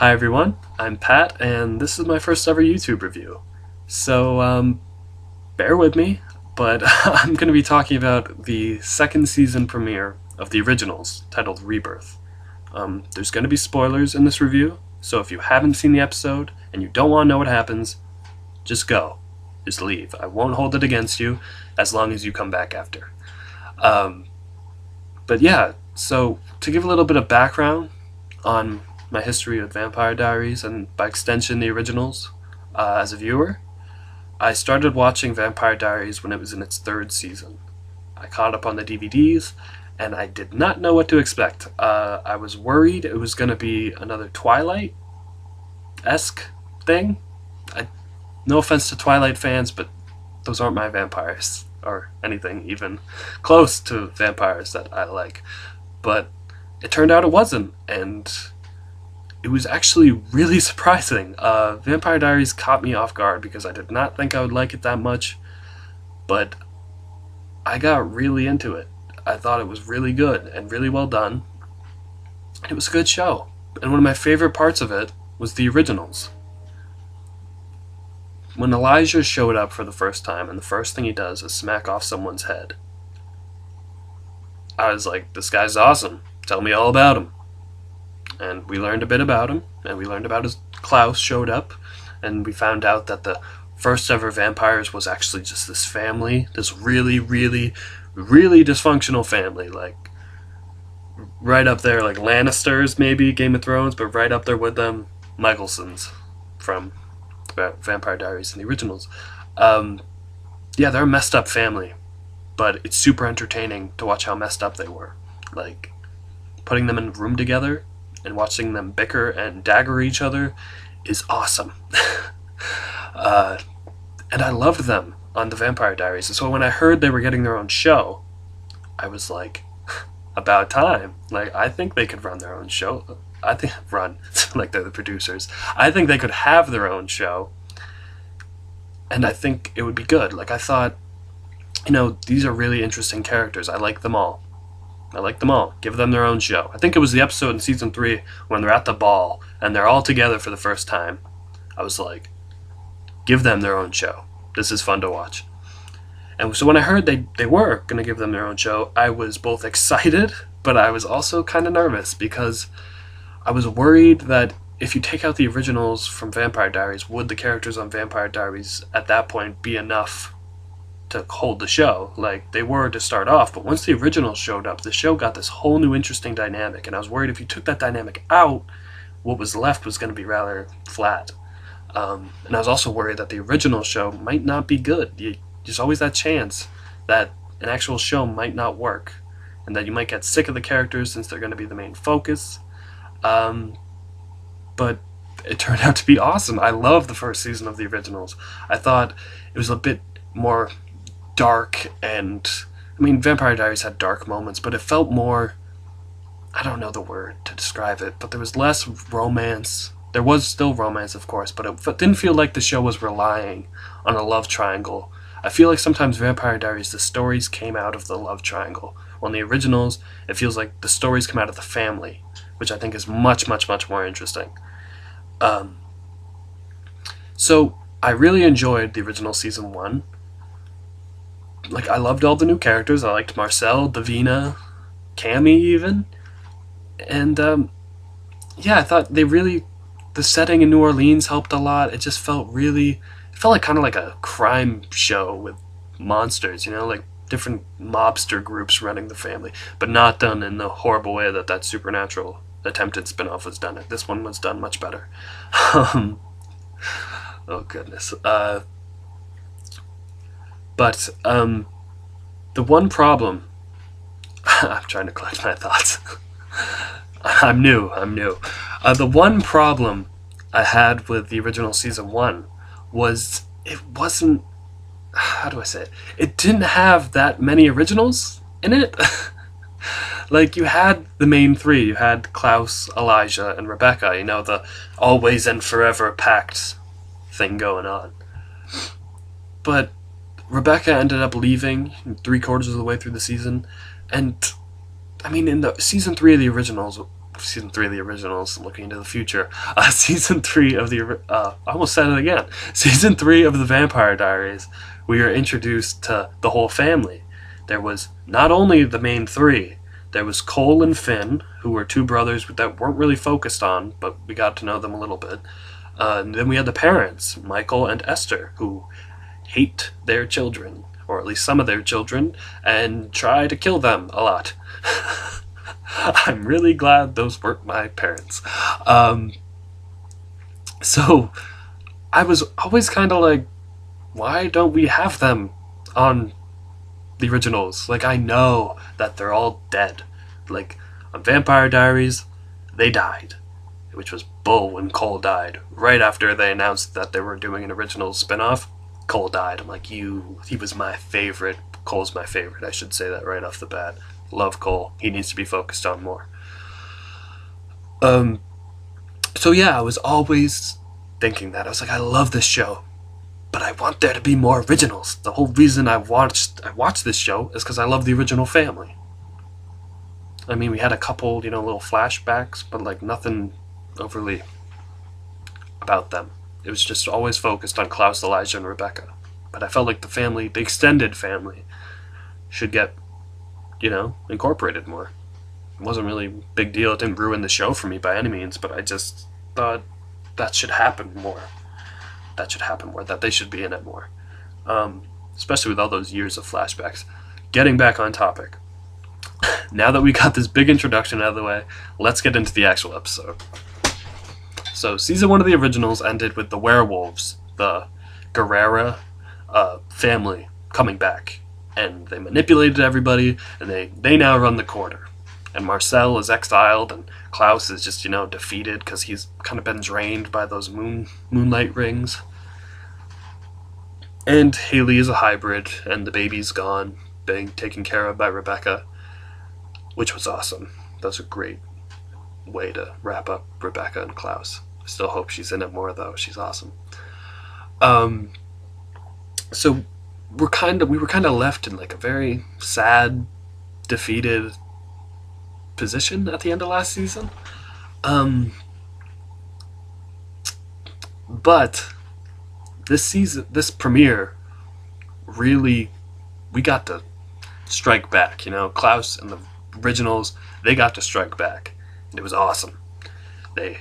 Hi everyone, I'm Pat, and this is my first ever YouTube review. So, bear with me, but I'm going to be talking about the second season premiere of the originals, titled Rebirth. There's going to be spoilers in this review, so if you haven't seen the episode and you don't want to know what happens, just go. Just leave. I won't hold it against you as long as you come back after. Um, but yeah, so to give a little bit of background on my history with Vampire Diaries and by extension the originals as a viewer, I started watching Vampire Diaries when it was in its third season. I caught up on the DVDs and I did not know what to expect. I was worried it was going to be another Twilight-esque thing. No offense to Twilight fans, but those aren't my vampires or anything even close to vampires that I like. But it turned out it wasn't, and it was actually really surprising. Vampire Diaries caught me off guard because I did not think I would like it that much, but I got really into it. I thought it was really good and really well done. It was a good show, and one of my favorite parts of it was the originals. When Elijah showed up for the first time, and the first thing he does is smack off someone's head, I was like, this guy's awesome. Tell me all about him. And we learned a bit about him, and we learned about his Klaus showed up, and we found out that the first ever vampires was actually just this family, this really, really, really dysfunctional family, like right up there, like Lannisters maybe, Game of Thrones, but right up there with them, Michelsons from Vampire Diaries and the originals. Yeah, they're a messed up family, but it's super entertaining to watch how messed up they were. Like, putting them in a room together and watching them bicker and dagger each other is awesome. And I loved them on the Vampire Diaries. And so when I heard they were getting their own show, I was like, about time. Like, I think they could run their own show. I think run like they're the producers. I think they could have their own show, and I think it would be good. Like, I thought, these are really interesting characters. I like them all. Give them their own show. I think it was the episode in season 3 when they're at the ball and they're all together for the first time. I was like, give them their own show. This is fun to watch. And so when I heard they were going to give them their own show, I was both excited, but I was also kind of nervous because I was worried that if you take out the originals from Vampire Diaries, would the characters on Vampire Diaries at that point be enough to hold the show? Like, they were to start off, but once the originals showed up, the show got this whole new interesting dynamic, and I was worried if you took that dynamic out, what was left was going to be rather flat. And I was also worried that the original show might not be good. There's always that chance that an actual show might not work, and that you might get sick of the characters since they're going to be the main focus. But it turned out to be awesome. I love the first season of the originals. I thought it was a bit more dark, and Vampire Diaries had dark moments, but it felt more, I don't know the word to describe it, but there was less romance. There was still romance, of course, but it didn't feel like the show was relying on a love triangle. I feel like sometimes Vampire Diaries, the stories came out of the love triangle. While in the originals, it feels like the stories come out of the family, which I think is much, much, much more interesting. So I really enjoyed the original season 1. Like, I loved all the new characters. I liked Marcel, Davina, Cammy even. And yeah, I thought the setting in New Orleans helped a lot. It just felt like kind of like a crime show with monsters, like different mobster groups running the family, but not done in the horrible way that Supernatural attempted spin-off was done. This one was done much better. Oh goodness. But the one problem, I'm trying to collect my thoughts. I'm new. The one problem I had with the original season 1 was it wasn't, how do I say it? It didn't have that many originals in it. Like, you had the main 3. You had Klaus, Elijah, and Rebecca. The always and forever pact thing going on. But Rebecca ended up leaving 3/4 of the way through the season, and in the season 3 of the originals, season 3 of the originals, looking into the future. Season 3 of the I almost said it again. Season 3 of the Vampire Diaries, we are introduced to the whole family. There was not only the main three. There was Cole and Finn, who were two brothers that weren't really focused on, but we got to know them a little bit. And then we had the parents, Michael and Esther, who hate their children, or at least some of their children, and try to kill them a lot. I'm really glad those weren't my parents. So I was always kind of like, why don't we have them on the originals? Like, I know that they're all dead. Like, on Vampire Diaries, they died, which was bull when Cole died. Right after they announced that they were doing an original spin-off, Cole died. I'm like, he was my favorite. Cole's my favorite. I should say that right off the bat. Love Cole. He needs to be focused on more. So yeah, I was always thinking that. I was like, I love this show, but I want there to be more originals. The whole reason I watched this show is because I love the original family. I mean, we had a couple, little flashbacks, but like nothing overly about them. It was just always focused on Klaus, Elijah, and Rebecca. But I felt like the extended family, should get, incorporated more. It wasn't really a big deal. It didn't ruin the show for me by any means, but I just thought that should happen more. That they should be in it more. Especially with all those years of flashbacks. Getting back on topic. Now that we got this big introduction out of the way, let's get into the actual episode. So, season 1 of the originals ended with the werewolves, the Guerrera family, coming back. And they manipulated everybody, and they now run the quarter. And Marcel is exiled, and Klaus is just, defeated because he's kind of been drained by those moonlight rings. And Haley is a hybrid, and the baby's gone, being taken care of by Rebecca, which was awesome. That was a great way to wrap up Rebecca and Klaus. I still hope she's in it more, though. She's awesome. So we were kind of left in like a very sad, defeated position at the end of last season. But this premiere, really, we got to strike back. Klaus and the originals, they got to strike back. And it was awesome. They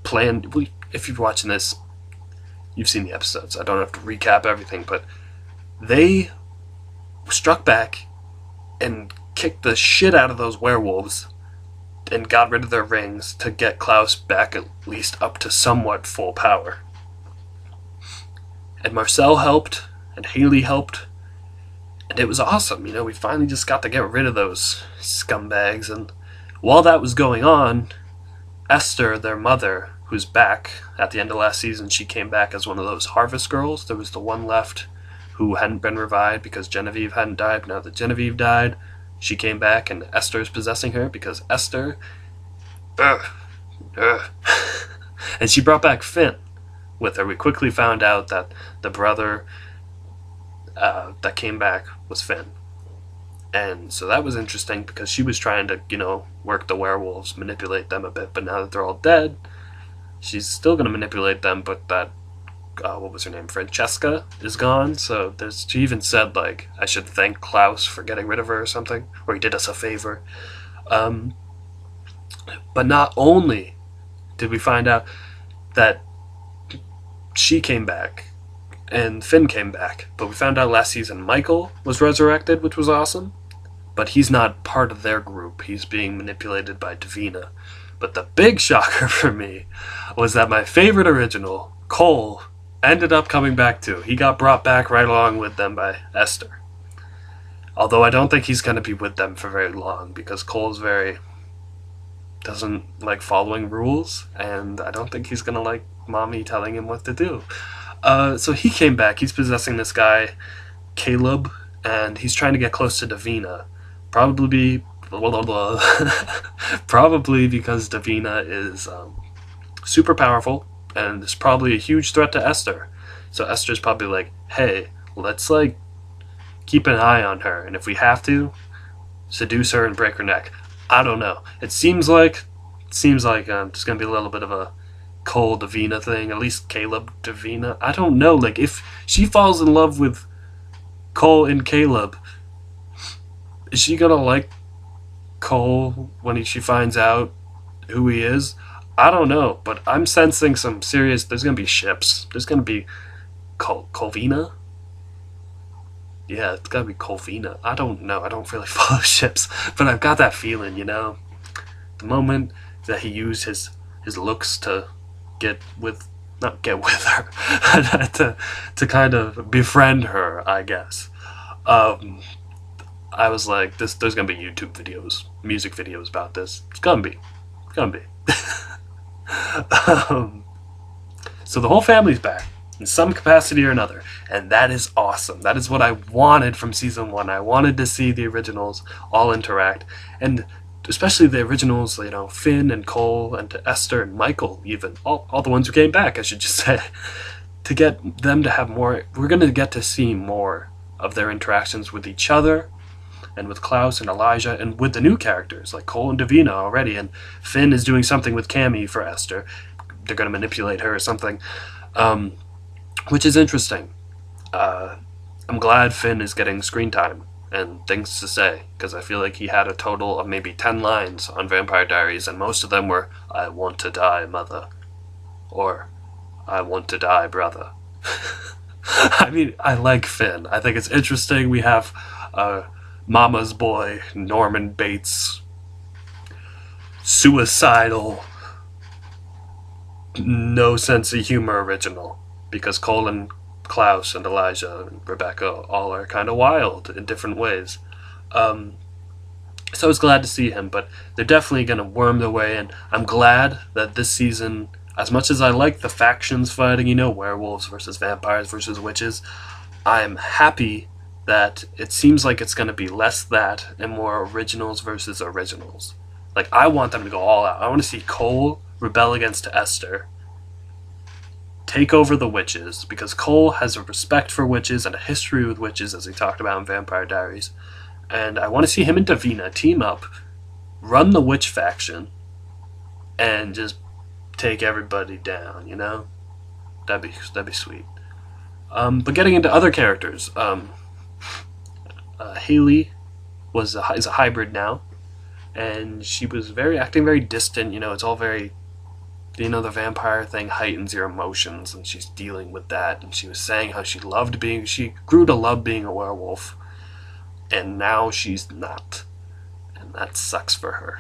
planned, if you're watching this, you've seen the episodes. I don't have to recap everything, but they struck back and kicked the shit out of those werewolves and got rid of their rings to get Klaus back at least up to somewhat full power. And Marcel helped, and Haley helped, and it was awesome. We finally just got to get rid of those scumbags. And while that was going on, Esther, their mother, who's back at the end of last season, she came back as one of those harvest girls. There was the one left who hadn't been revived because Genevieve hadn't died. Now that Genevieve died, she came back, and Esther's possessing her because Esther... And she brought back Finn with her. We quickly found out that the brother that came back was Finn. And so that was interesting because she was trying to, work the werewolves, manipulate them a bit. But now that they're all dead, she's still going to manipulate them, but that, what was her name, Francesca, is gone. So she even said, like, I should thank Klaus for getting rid of her or something, or he did us a favor. But not only did we find out that she came back and Finn came back, but we found out last season Michael was resurrected, which was awesome, but he's not part of their group. He's being manipulated by Davina. But the big shocker for me was that my favorite original, Cole, ended up coming back too. He got brought back right along with them by Esther. Although I don't think he's going to be with them for very long because Cole's doesn't like following rules, and I don't think he's going to like mommy telling him what to do. So he came back. He's possessing this guy, Caleb, and he's trying to get close to Davina. Probably because Davina is super powerful and is probably a huge threat to Esther. So Esther's probably like, hey, let's keep an eye on her, and if we have to, seduce her and break her neck. I don't know. It seems like seems like there's gonna be a little bit of a Cole Davina thing. At least Caleb Davina. I don't know. Like if she falls in love with Cole and Caleb, is she gonna like Cole when she finds out who he is? I don't know, but I'm sensing some serious. There's gonna be ships. There's gonna be Colvina. Yeah, it's gotta be Colvina. I don't know. I don't really follow ships, but I've got that feeling. The moment that he used his looks to get with, not get with her, to kind of befriend her, I guess. I was like, there's gonna be YouTube videos, music videos about this. It's gonna be. So the whole family's back in some capacity or another, and that is awesome. That is what I wanted from season 1. I wanted to see the originals all interact, and especially the originals, Finn and Cole and Esther and Michael, even all the ones who came back, I should just say, to get them to have more. We're going to get to see more of their interactions with each other, and with Klaus and Elijah, and with the new characters like Cole and Davina already, and Finn is doing something with Cammy for Esther. They're going to manipulate her or something, which is interesting. I'm glad Finn is getting screen time and things to say, because I feel like he had a total of maybe 10 lines on Vampire Diaries, and most of them were, "I want to die, mother," or "I want to die, brother." I mean, I like Finn. I think it's interesting. We have Mama's Boy, Norman Bates, suicidal, no sense of humor original, because Cole and Klaus and Elijah and Rebecca all are kind of wild in different ways. So I was glad to see him, but they're definitely going to worm their way in. I'm glad that this season, as much as I like the factions fighting, werewolves versus vampires versus witches, I'm happy that it seems like it's going to be less that and more originals versus originals. Like, I want them to go all out. I want to see Cole rebel against Esther, take over the witches, because Cole has a respect for witches and a history with witches, as he talked about in Vampire Diaries. And I want to see him and Davina team up, run the witch faction, and just take everybody down, That'd be sweet. But getting into other characters, Haley is a hybrid now, and she was acting very distant. It's all very, the vampire thing heightens your emotions, and she's dealing with that. And she was saying how she grew to love being a werewolf, and now she's not, and that sucks for her.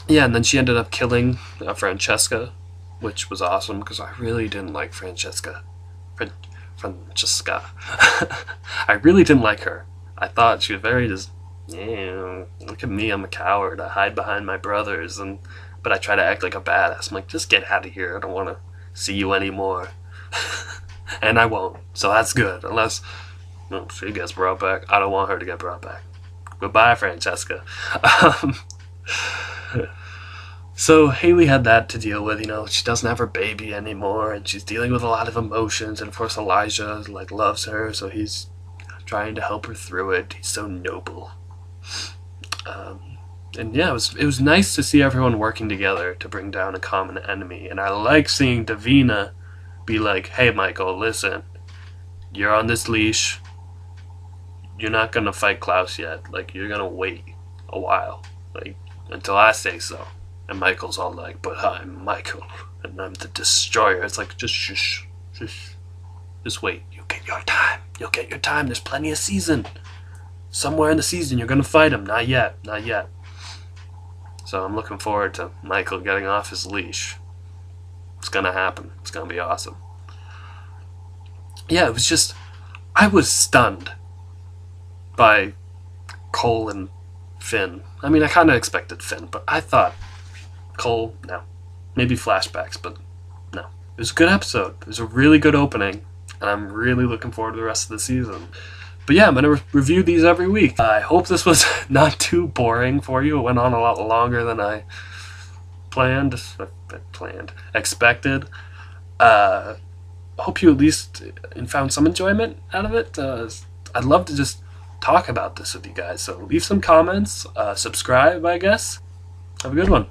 Yeah, and then she ended up killing Francesca, which was awesome, because I really didn't like Francesca. I really didn't like her. I thought she was very just, look at me, I'm a coward. I hide behind my brothers, but I try to act like a badass. I'm like, just get out of here. I don't want to see you anymore. And I won't. So that's good. Unless she gets brought back. I don't want her to get brought back. Goodbye, Francesca. So Haley had that to deal with. She doesn't have her baby anymore, and she's dealing with a lot of emotions. And of course, Elijah loves her, so he's trying to help her through it. He's so noble. And yeah, it was nice to see everyone working together to bring down a common enemy. And I like seeing Davina be like, "Hey, Michael, listen, you're on this leash. You're not gonna fight Klaus yet. You're gonna wait a while, until I say so." And Michael's all like, "But I'm Michael, and I'm the destroyer." It's like, just shush. Just wait. You'll get your time. There's plenty of season. Somewhere in the season, you're going to fight him. Not yet. So I'm looking forward to Michael getting off his leash. It's going to happen. It's going to be awesome. Yeah, it was just, I was stunned by Cole and Finn. I mean, I kind of expected Finn, but I thought Cole, no. Maybe flashbacks, but no. It was a good episode. It was a really good opening, and I'm really looking forward to the rest of the season. But yeah, I'm going to review these every week. I hope this was not too boring for you. It went on a lot longer than I expected. Hope you at least found some enjoyment out of it. I'd love to just talk about this with you guys. So leave some comments, subscribe, I guess. Have a good one.